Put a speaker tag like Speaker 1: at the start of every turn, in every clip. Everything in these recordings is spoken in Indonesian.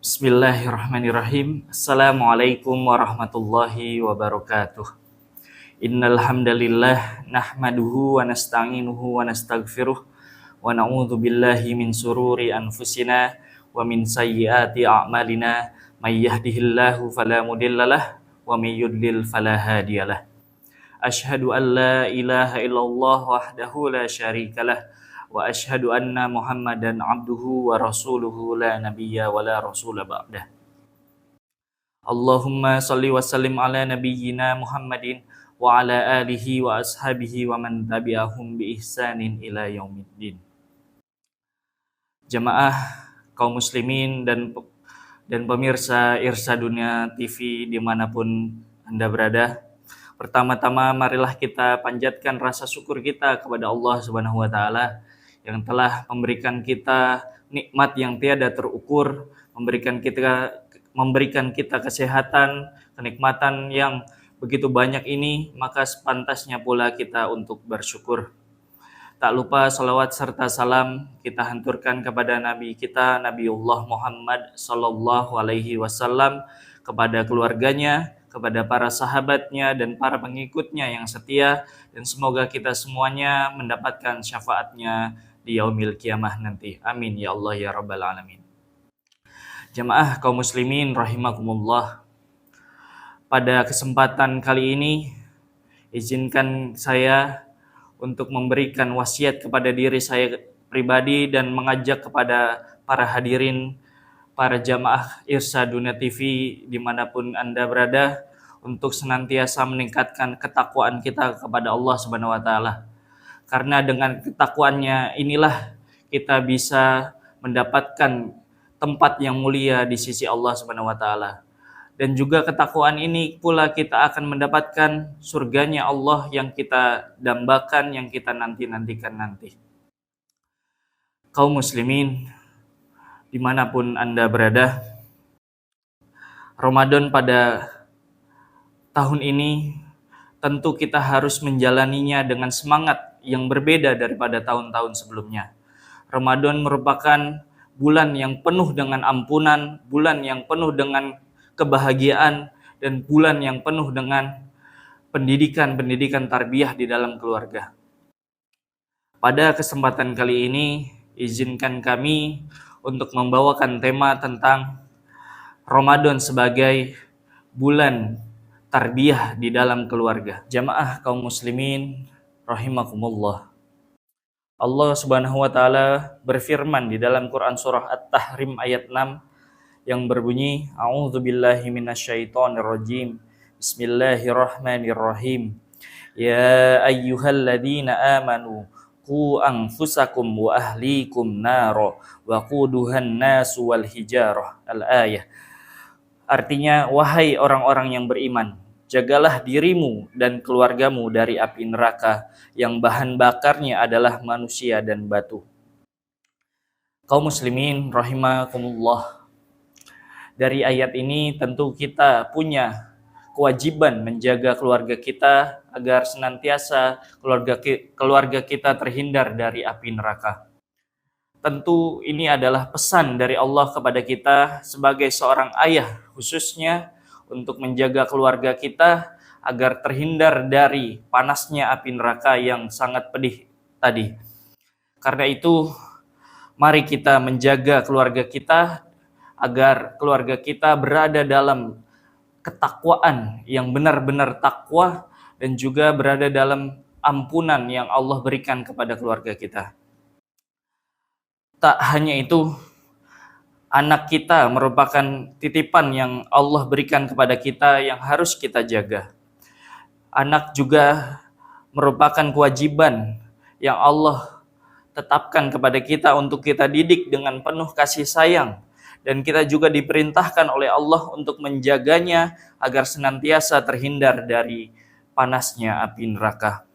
Speaker 1: Bismillahirrahmanirrahim. Assalamualaikum warahmatullahi wabarakatuh. Innal hamdalillah nahmaduhu wa nasta'inuhu wa nastaghfiruh wa na'udzu billahi min sururi anfusina wa min sayyiati a'malina may yahdihillahu fala mudhillalah wa may yudlil fala hadiyalah. Asyhadu an la ilaha illallah wahdahu la syarikalah wa asyhadu anna Muhammadan abduhu wa rasuluhu la nabiyya wa la rasula ba'dah. Allahumma salli wa sallim ala nabiyyina Muhammadin wa ala alihi wa ashabihi wa man tabi'ahum bi ihsanin ila yaumiddin. Jamaah kaum muslimin dan pemirsa Irsa Dunia TV dimanapun Anda berada, pertama-tama marilah kita panjatkan rasa syukur kita kepada Allah Subhanahu wa taala yang telah memberikan kita nikmat yang tiada terukur, memberikan kita kesehatan, kenikmatan yang begitu banyak ini, maka sepantasnya pula kita untuk bersyukur. Tak lupa salawat serta salam kita hanturkan kepada Nabi kita, Nabiullah Muhammad sallallahu alaihi wasallam, kepada keluarganya, kepada para sahabatnya dan para pengikutnya yang setia, dan semoga kita semuanya mendapatkan syafaatnya di yaumil kiamah nanti. Amin ya Allah ya rabbal alamin. Jamaah kaum muslimin rahimakumullah. Pada kesempatan kali ini izinkan saya untuk memberikan wasiat kepada diri saya pribadi dan mengajak kepada para hadirin, para jamaah Irsa Dunia TV dimanapun Anda berada, untuk senantiasa meningkatkan ketakwaan kita kepada Allah Subhanahu wa taala. Karena dengan ketakwaannya inilah kita bisa mendapatkan tempat yang mulia di sisi Allah Subhanahu wa taala. Dan juga ketakwaan ini pula kita akan mendapatkan surganya Allah yang kita dambakan, yang kita nanti-nantikan nanti. Kaum muslimin dimanapun Anda berada, Ramadan pada tahun ini tentu kita harus menjalaninya dengan semangat yang berbeda daripada tahun-tahun sebelumnya. Ramadan merupakan bulan yang penuh dengan ampunan, bulan yang penuh dengan kebahagiaan, dan bulan yang penuh dengan pendidikan tarbiyah di dalam keluarga. Pada kesempatan kali ini, izinkan kami untuk membawakan tema tentang Ramadan sebagai bulan tarbiyah di dalam keluarga. Jamaah kaum muslimin rahimakumullah. Allah Subhanahu wa taala berfirman di dalam Quran surah At-Tahrim ayat 6 yang berbunyi, A'udzubillahi minasyaitonirrajim. Bismillahirrahmanirrahim. Ya ayyuhalladzina amanu qu anfusakum wa ahlikum naro wa quduhan nasu wal hijarah. Al-ayah. Artinya, wahai orang-orang yang beriman, jagalah dirimu dan keluargamu dari api neraka yang bahan bakarnya adalah manusia dan batu. Kaum muslimin rahimakumullah. Dari ayat ini tentu kita punya kewajiban menjaga keluarga kita agar senantiasa keluarga kita terhindar dari api neraka. Tentu ini adalah pesan dari Allah kepada kita sebagai seorang ayah, khususnya untuk menjaga keluarga kita agar terhindar dari panasnya api neraka yang sangat pedih tadi. Karena itu, mari kita menjaga keluarga kita agar keluarga kita berada dalam ketakwaan yang benar-benar takwa dan juga berada dalam ampunan yang Allah berikan kepada keluarga kita. Tak hanya itu, anak kita merupakan titipan yang Allah berikan kepada kita yang harus kita jaga. Anak juga merupakan kewajiban yang Allah tetapkan kepada kita untuk kita didik dengan penuh kasih sayang. Dan kita juga diperintahkan oleh Allah untuk menjaganya agar senantiasa terhindar dari panasnya api neraka.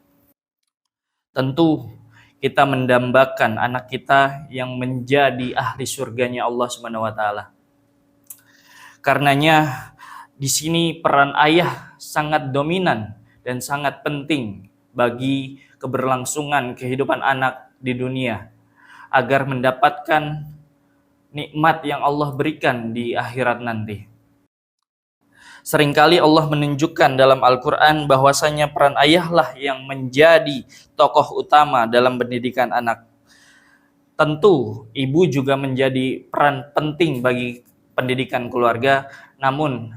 Speaker 1: Tentu kita mendambakan anak kita yang menjadi ahli surganya Allah Subhanahu wa taala. Karenanya di sini peran ayah sangat dominan dan sangat penting bagi keberlangsungan kehidupan anak di dunia agar mendapatkan nikmat yang Allah berikan di akhirat nanti. Seringkali Allah menunjukkan dalam Al-Quran bahwasanya peran ayahlah yang menjadi tokoh utama dalam pendidikan anak. Tentu ibu juga menjadi peran penting bagi pendidikan keluarga, namun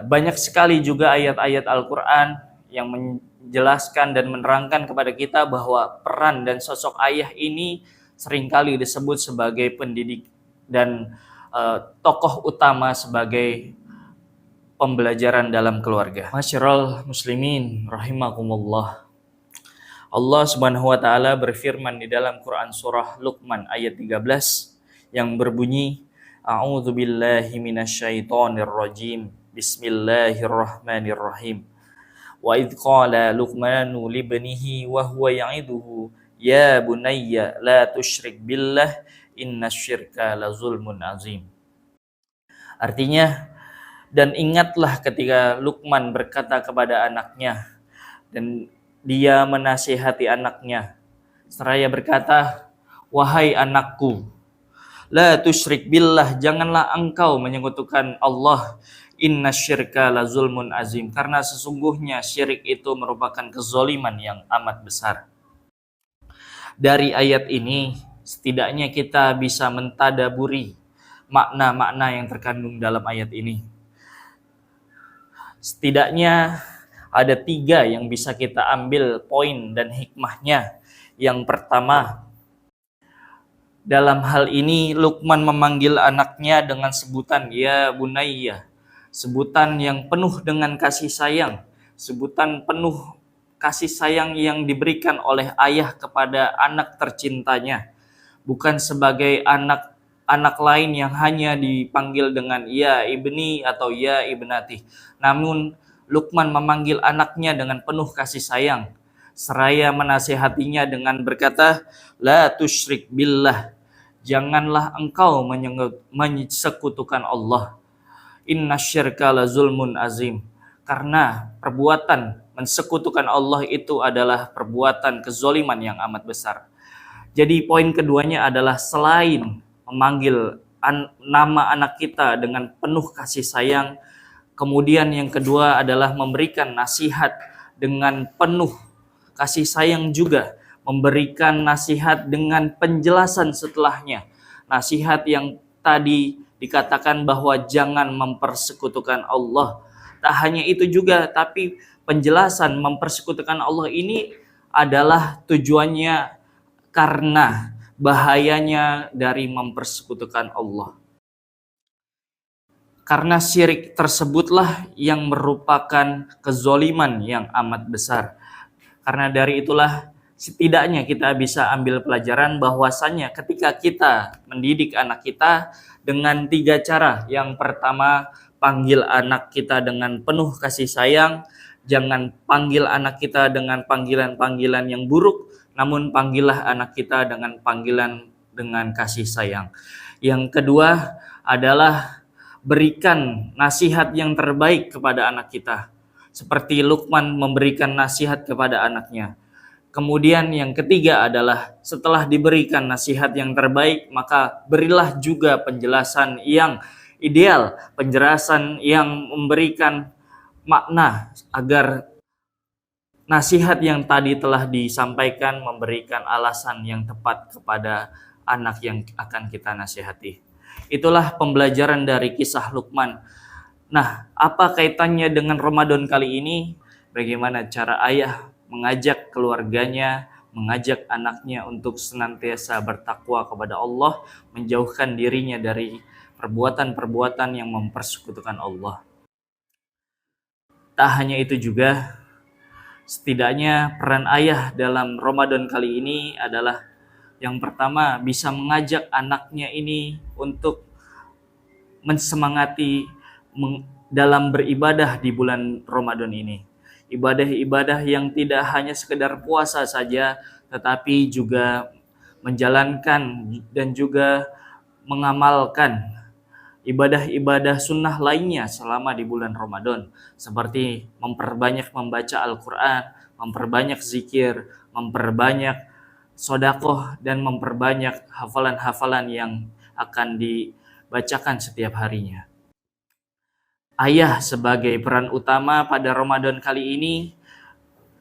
Speaker 1: banyak sekali juga ayat-ayat Al-Quran yang menjelaskan dan menerangkan kepada kita bahwa peran dan sosok ayah ini seringkali disebut sebagai pendidik dan tokoh utama sebagai pembelajaran dalam keluarga. Masyiral muslimin rahimakumullah. Allah Subhanahu wa taala berfirman di dalam Quran surah Luqman ayat 13 yang berbunyi, A'udzu billahi minasyaitonir rajim. Bismillahirrahmanirrahim. Wa idz qala Luqmanu libnihi wa huwa ya'iduhu ya bunayya la tusyrik billah innasyirka lazulmun azim. Artinya, dan ingatlah ketika Luqman berkata kepada anaknya dan dia menasihati anaknya seraya berkata, wahai anakku, la tusyrik billah, janganlah engkau menyekutukan Allah, innasyirka lazulmun azim, karena sesungguhnya syirik itu merupakan kezaliman yang amat besar. Dari ayat ini setidaknya kita bisa mentadaburi makna-makna yang terkandung dalam ayat ini. Setidaknya ada 3 yang bisa kita ambil poin dan hikmahnya. Yang pertama, dalam hal ini Luqman memanggil anaknya dengan sebutan ya bunayya, sebutan yang penuh dengan kasih sayang, sebutan penuh kasih sayang yang diberikan oleh ayah kepada anak tercintanya, bukan sebagai anak lain yang hanya dipanggil dengan ya ibni atau ya ibnati. Namun Luqman memanggil anaknya dengan penuh kasih sayang, seraya menasihatinya dengan berkata, la tusyrik billah, janganlah engkau menyekutukan Allah, innasyirka lazulmun azim, karena perbuatan mensekutukan Allah itu adalah perbuatan kezaliman yang amat besar. Jadi poin keduanya adalah selain memanggil nama anak kita dengan penuh kasih sayang, kemudian yang kedua adalah memberikan nasihat dengan penuh kasih sayang juga, memberikan nasihat dengan penjelasan setelahnya. Nasihat yang tadi dikatakan bahwa jangan mempersekutukan Allah. Tak hanya itu juga, tapi penjelasan mempersekutukan Allah ini adalah tujuannya karena bahayanya dari mempersekutukan Allah. Karena syirik tersebutlah yang merupakan kezaliman yang amat besar. Karena dari itulah setidaknya kita bisa ambil pelajaran bahwasannya ketika kita mendidik anak kita dengan 3 cara. Yang pertama, panggil anak kita dengan penuh kasih sayang. Jangan panggil anak kita dengan panggilan-panggilan yang buruk, namun panggillah anak kita dengan panggilan dengan kasih sayang. Yang kedua adalah berikan nasihat yang terbaik kepada anak kita, seperti Luqman memberikan nasihat kepada anaknya. Kemudian yang ketiga adalah setelah diberikan nasihat yang terbaik, maka berilah juga penjelasan yang ideal, penjelasan yang memberikan makna agar nasihat yang tadi telah disampaikan memberikan alasan yang tepat kepada anak yang akan kita nasihati. Itulah pembelajaran dari kisah Luqman. Nah, apa kaitannya dengan Ramadan kali ini? Bagaimana cara ayah mengajak keluarganya, mengajak anaknya untuk senantiasa bertakwa kepada Allah, menjauhkan dirinya dari perbuatan-perbuatan yang mempersekutukan Allah. Tak hanya itu juga, setidaknya peran ayah dalam Ramadan kali ini adalah yang pertama, bisa mengajak anaknya ini untuk mensemangati dalam beribadah di bulan Ramadan ini. Ibadah-ibadah yang tidak hanya sekedar puasa saja, tetapi juga menjalankan dan juga mengamalkan ibadah-ibadah sunnah lainnya selama di bulan Ramadan, seperti memperbanyak membaca Al-Quran, memperbanyak zikir, memperbanyak sodakoh, dan memperbanyak hafalan-hafalan yang akan dibacakan setiap harinya. Ayah sebagai peran utama pada Ramadan kali ini,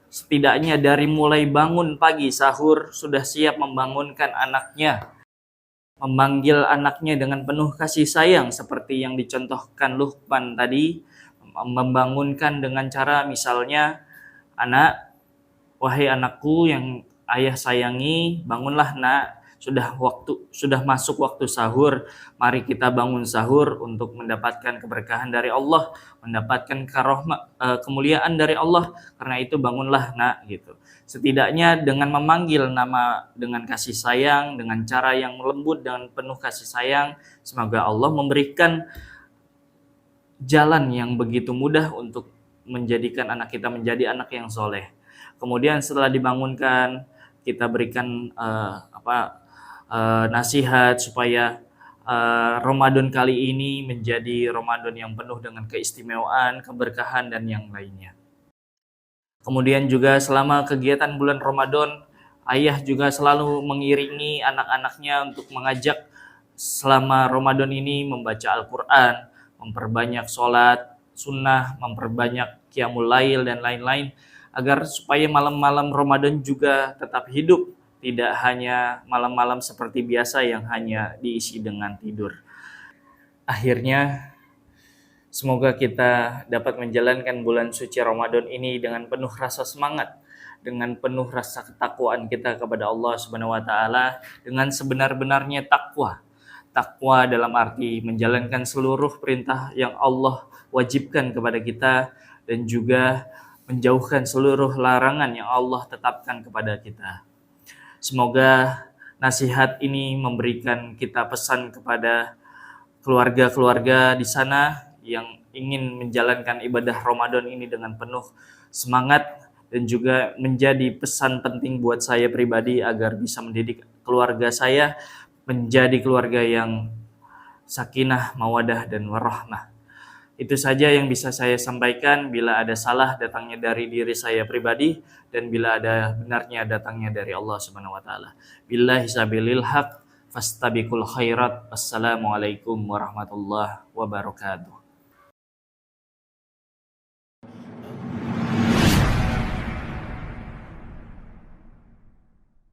Speaker 1: setidaknya dari mulai bangun pagi sahur sudah siap membangunkan anaknya, memanggil anaknya dengan penuh kasih sayang seperti yang dicontohkan Luqman tadi, membangunkan dengan cara misalnya, "Anak, wahai anakku yang ayah sayangi, bangunlah nak, sudah masuk waktu sahur. Mari kita bangun sahur untuk mendapatkan keberkahan dari Allah, mendapatkan kemuliaan dari Allah. Karena itu bangunlah nak," gitu. Setidaknya dengan memanggil nama dengan kasih sayang, dengan cara yang lembut dan penuh kasih sayang, semoga Allah memberikan jalan yang begitu mudah untuk menjadikan anak kita menjadi anak yang soleh. Kemudian setelah dibangunkan, kita berikan nasihat supaya Ramadan kali ini menjadi Ramadan yang penuh dengan keistimewaan, keberkahan, dan yang lainnya. Kemudian juga selama kegiatan bulan Ramadan, ayah juga selalu mengiringi anak-anaknya untuk mengajak selama Ramadan ini membaca Al-Quran, memperbanyak sholat sunnah, memperbanyak qiyamul lail dan lain-lain, agar supaya malam-malam Ramadan juga tetap hidup, tidak hanya malam-malam seperti biasa yang hanya diisi dengan tidur. Akhirnya, semoga kita dapat menjalankan bulan suci Ramadan ini dengan penuh rasa semangat, dengan penuh rasa ketakwaan kita kepada Allah Subhanahu wa taala, dengan sebenar-benarnya takwa. Takwa dalam arti menjalankan seluruh perintah yang Allah wajibkan kepada kita dan juga menjauhkan seluruh larangan yang Allah tetapkan kepada kita. Semoga nasihat ini memberikan kita pesan kepada keluarga-keluarga di sana yang ingin menjalankan ibadah Ramadan ini dengan penuh semangat, dan juga menjadi pesan penting buat saya pribadi agar bisa mendidik keluarga saya menjadi keluarga yang sakinah, mawadah, dan warahmah. Itu saja yang bisa saya sampaikan. Bila ada salah, datangnya dari diri saya pribadi, dan bila ada benarnya, datangnya dari Allah Subhanahu wa taala. Billahi sabilil haq fastabiqul khairat. Wassalamualaikum warahmatullahi wabarakatuh.